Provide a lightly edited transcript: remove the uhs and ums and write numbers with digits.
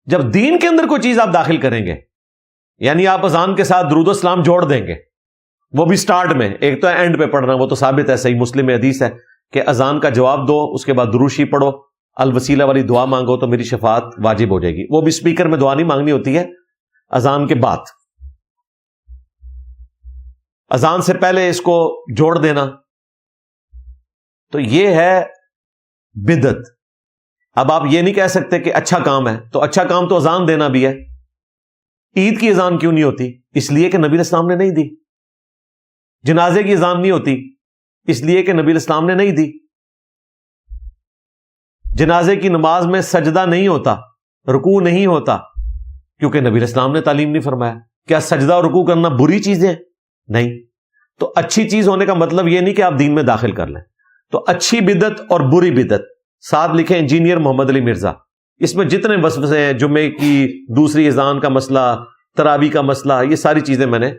جب دین کے اندر کوئی چیز آپ داخل کریں گے، یعنی آپ اذان کے ساتھ درود و سلام جوڑ دیں گے، وہ بھی سٹارٹ میں، ایک تو اینڈ پہ پڑھنا، وہ تو ثابت ہے، صحیح مسلم میں حدیث ہے کہ اذان کا جواب دو، اس کے بعد درود شریف پڑھو، الوسیلہ والی دعا مانگو تو میری شفاعت واجب ہو جائے گی۔ وہ بھی سپیکر میں دعا نہیں مانگنی ہوتی ہے، اذان کے بعد، اذان سے پہلے اس کو جوڑ دینا، تو یہ ہے بدعت۔ اب آپ یہ نہیں کہہ سکتے کہ اچھا کام ہے، تو اچھا کام تو اذان دینا بھی ہے۔ عید کی اذان کیوں نہیں ہوتی؟ اس لیے کہ نبی علیہ السلام نے نہیں دی۔ جنازے کی اذان نہیں ہوتی، اس لیے کہ نبی علیہ السلام نے نہیں دی۔ جنازے کی نماز میں سجدہ نہیں ہوتا، رکوع نہیں ہوتا، کیونکہ نبی علیہ السلام نے تعلیم نہیں فرمایا۔ کیا سجدہ اور رکوع کرنا بری چیزیں؟ نہیں۔ تو اچھی چیز ہونے کا مطلب یہ نہیں کہ آپ دین میں داخل کر لیں۔ تو اچھی بدعت اور بری بدعت، ساتھ لکھیں انجینئر محمد علی مرزا۔ اس میں جتنے وسوسے ہیں، جمعے کی دوسری اذان کا مسئلہ، تراویح کا مسئلہ، یہ ساری چیزیں میں نے